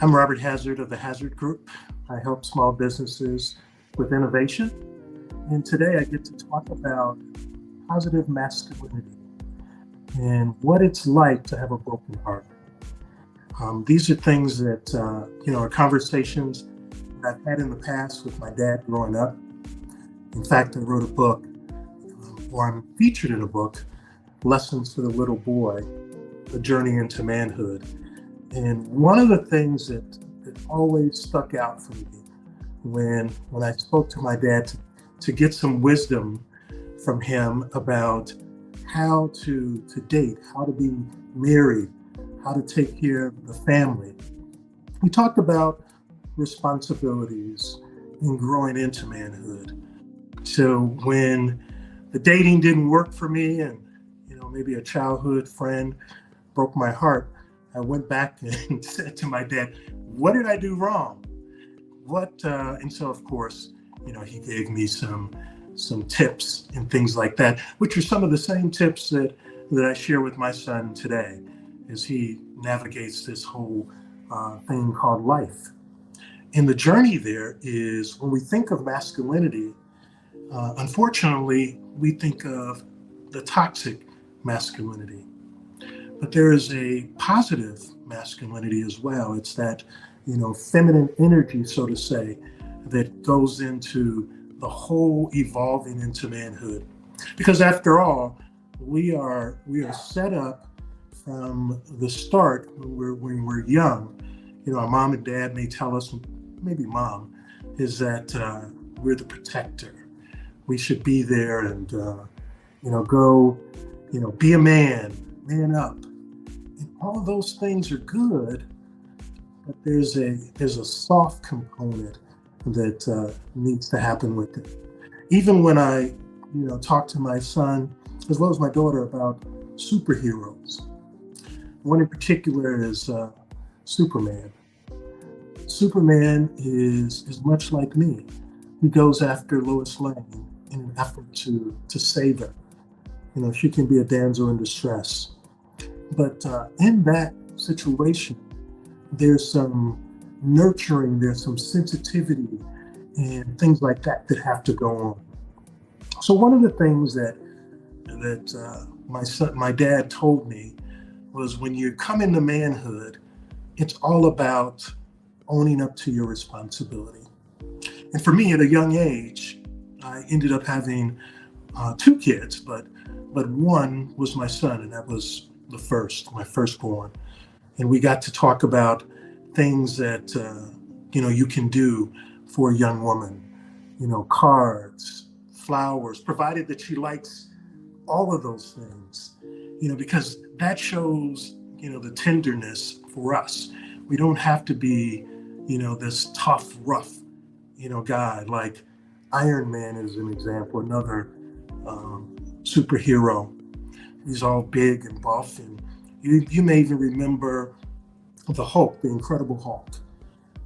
I'm Robert Hazzard of the Hazzard Group. I help small businesses with innovation. And today I get to talk about positive masculinity and what it's like to have a broken heart. These are things that, are conversations that I've had in the past with my dad growing up. In fact, I wrote a book, or I'm featured in a book, Lessons for the Little Boy, A Journey into Manhood. And one of the things that always stuck out for me when I spoke to my dad to get some wisdom from him about how to date, how to be married, how to take care of the family. We talked about responsibilities in growing into manhood. So when the dating didn't work for me and maybe a childhood friend broke my heart, I went back and said to my dad, what did I do wrong? And so of course, he gave me some tips and things like that, which are some of the same tips that I share with my son today as he navigates this whole thing called life. And the journey there is, when we think of masculinity, unfortunately, we think of the toxic masculinity. But there is a positive masculinity as well. It's that, feminine energy, so to say, that goes into the whole evolving into manhood. Because after all, we are set up from the start when we're young. Our mom and dad may tell us, maybe mom, is that we're the protector. We should be there and, go, be a man up. And all of those things are good, but there's a soft component that needs to happen with it. Even when I, talk to my son as well as my daughter about superheroes. One in particular is Superman. Superman is much like me. He goes after Lois Lane in an effort to save her. She can be a damsel in distress. But in that situation, there's some nurturing, there's some sensitivity and things like that have to go on. So one of the things that my dad told me was, when you come into manhood, it's all about owning up to your responsibility. And for me, at a young age, I ended up having 2 kids, but one was my son, and that was my firstborn. And we got to talk about things that, you can do for a young woman, cards, flowers, provided that she likes all of those things, because that shows, the tenderness for us. We don't have to be, this tough, rough, guy. Like Iron Man is an example, another superhero. He's all big and buff, and you may even remember the Hulk, the Incredible Hulk,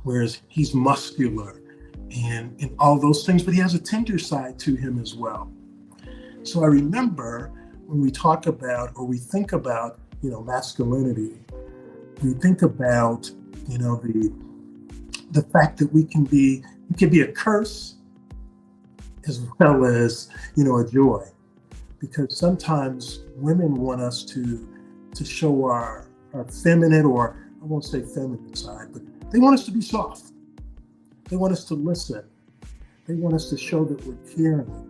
whereas he's muscular and all those things, but he has a tender side to him as well. So I remember when we talk about, or we think about, masculinity, we think about, the fact that we can be a curse as well as, a joy. Because sometimes women want us to show our feminine, or I won't say feminine side, but they want us to be soft. They want us to listen. They want us to show that we're caring.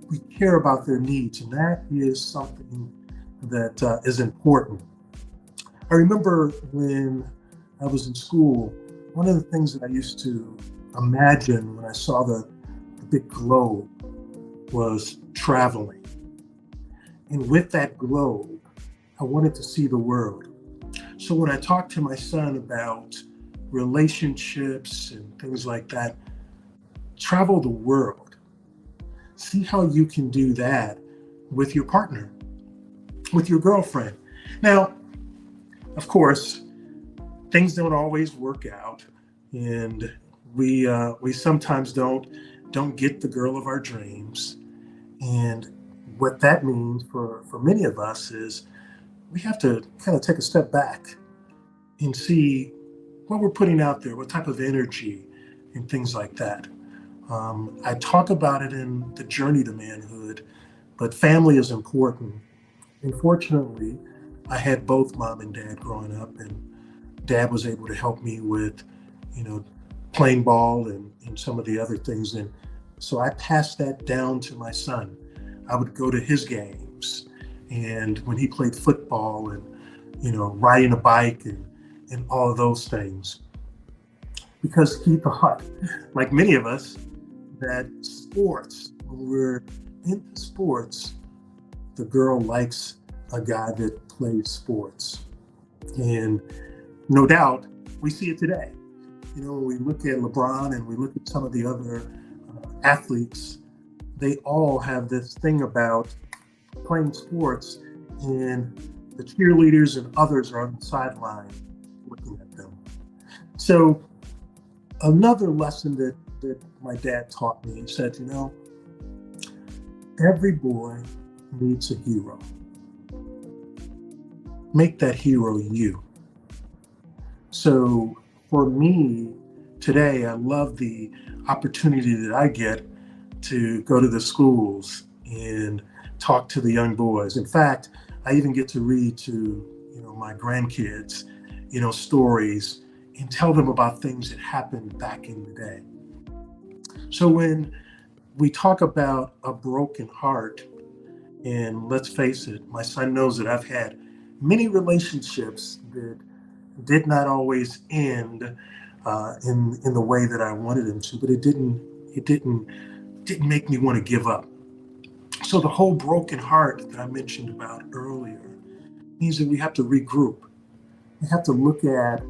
We care about their needs, and that is something that is important. I remember when I was in school, one of the things that I used to imagine when I saw the big globe was traveling. And with that globe, I wanted to see the world. So when I talked to my son about relationships and things like that, travel the world. See how you can do that with your partner, with your girlfriend. Now, of course, things don't always work out, and we sometimes don't get the girl of our dreams. And what that means for many of us is we have to kind of take a step back and see what we're putting out there, what type of energy and things like that. I talk about it in the journey to manhood, but family is important. And fortunately, I had both mom and dad growing up, and dad was able to help me with, you know, playing ball and some of the other things. And so I passed that down to my son. I would go to his games, and when he played football and, riding a bike and all of those things, because he thought, like many of us, that sports, when we're into sports, the girl likes a guy that plays sports. And no doubt, we see it today. When we look at LeBron and we look at some of the other athletes, they all have this thing about playing sports, and the cheerleaders and others are on the sideline looking at them. So another lesson that my dad taught me, he said, every boy needs a hero. Make that hero you. So for me today, I love the opportunity that I get to go to the schools and talk to the young boys. In fact, I even get to read to my grandkids, stories, and tell them about things that happened back in the day. So when we talk about a broken heart, and let's face it, my son knows that I've had many relationships that did not always end in the way that I wanted them to, but it didn't make me want to give up. So the whole broken heart that I mentioned about earlier means that we have to regroup. We have to look at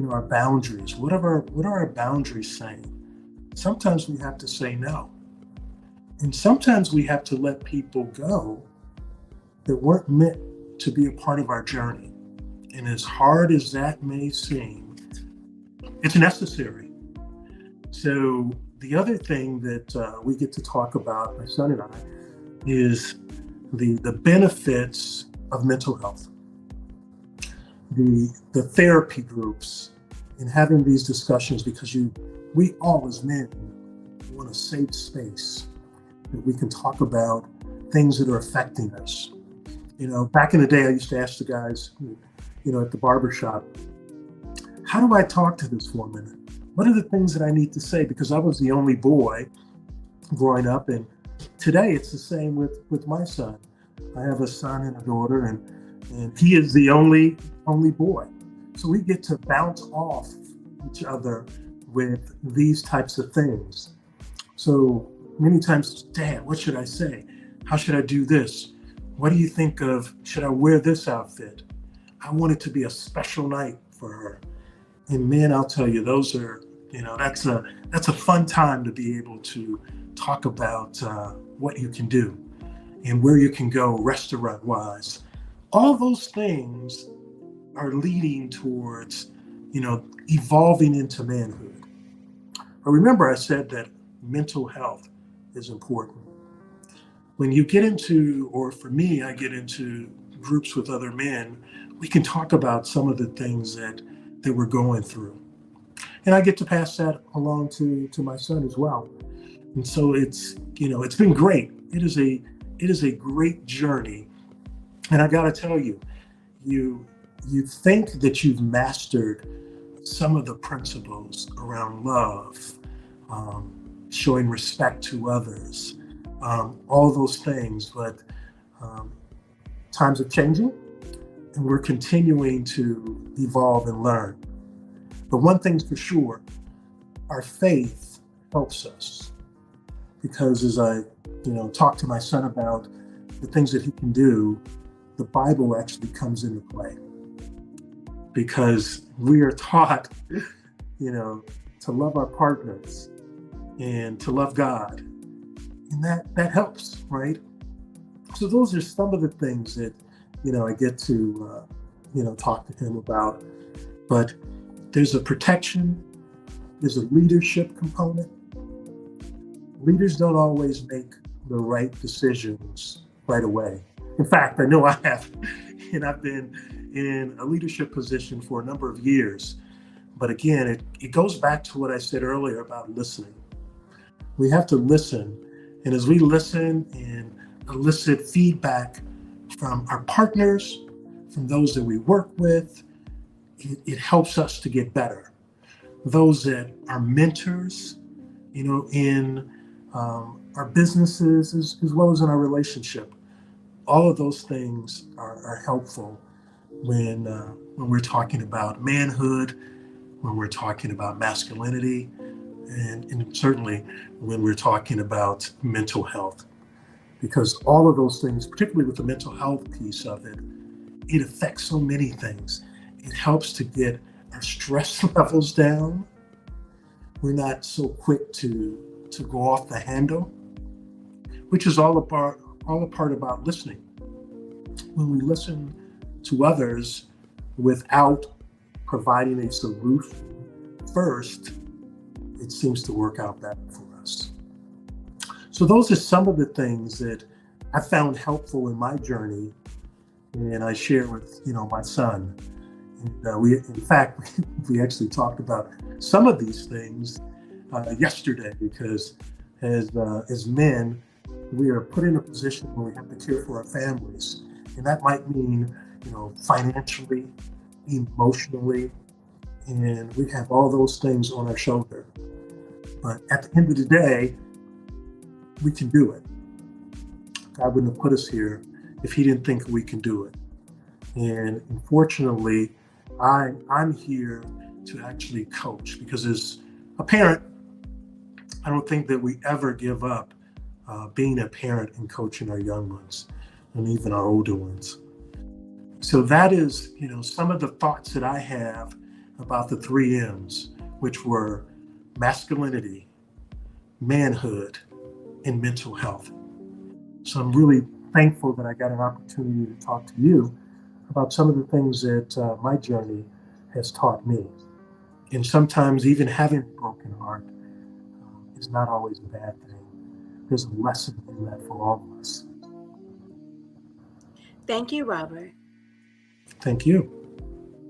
our boundaries. What are our boundaries saying? Sometimes we have to say no. And sometimes we have to let people go that weren't meant to be a part of our journey. And as hard as that may seem, it's necessary. So the other thing that we get to talk about, my son and I, is the benefits of mental health. The therapy groups and having these discussions, because we all as men want a safe space that we can talk about things that are affecting us. Back in the day, I used to ask the guys, at the barbershop, how do I talk to this woman? What are the things that I need to say? Because I was the only boy growing up, and today it's the same with my son. I have a son and a daughter, and he is the only boy. So we get to bounce off each other with these types of things. So many times, Dad, what should I say? How should I do this? What do you think of, should I wear this outfit? I want it to be a special night for her. And man, I'll tell you, those are, that's a fun time to be able to talk about what you can do and where you can go restaurant-wise. All those things are leading towards, evolving into manhood. But remember, I said that mental health is important. When you get into, or for me, I get into groups with other men, we can talk about some of the things that we're going through. And I get to pass that along to my son as well. And so it's been great. It is a great journey. And I gotta tell you, you think that you've mastered some of the principles around love, showing respect to others, all those things, but times are changing and we're continuing to evolve and learn. But one thing's for sure, our faith helps us, because as I talk to my son about the things that he can do, the Bible actually comes into play, because we are taught to love our partners and to love God, and that helps, right? So those are some of the things that I get to talk to him about. But there's a protection, there's a leadership component. Leaders don't always make the right decisions right away. In fact, I know I have, and I've been in a leadership position for a number of years, But again, it goes back to what I said earlier about listening. We have to listen. And as we listen and elicit feedback from our partners, from those that we work with, it helps us to get better. Those that are mentors, in our businesses as well as in our relationship, all of those things are helpful when we're talking about manhood, when we're talking about masculinity, and certainly when we're talking about mental health. Because all of those things, particularly with the mental health piece of it, it affects so many things. It helps to get our stress levels down. We're not so quick to go off the handle, which is all a part about listening. When we listen to others without providing a solution first, it seems to work out better for us. So those are some of the things that I found helpful in my journey, and I share with my son. And we actually talked about some of these things yesterday, because as men, we are put in a position where we have to care for our families, and that might mean financially, emotionally, and we have all those things on our shoulder. But at the end of the day, we can do it. God wouldn't have put us here if He didn't think we can do it. And unfortunately, I'm here to actually coach, because as a parent, I don't think that we ever give up being a parent and coaching our young ones and even our older ones. So that is, some of the thoughts that I have about the 3 M's, which were masculinity, manhood, and mental health. So I'm really thankful that I got an opportunity to talk to you about some of the things that my journey has taught me. And sometimes even having a broken heart is not always a bad thing. There's a lesson in that for all of us. Thank you, Robert. Thank you.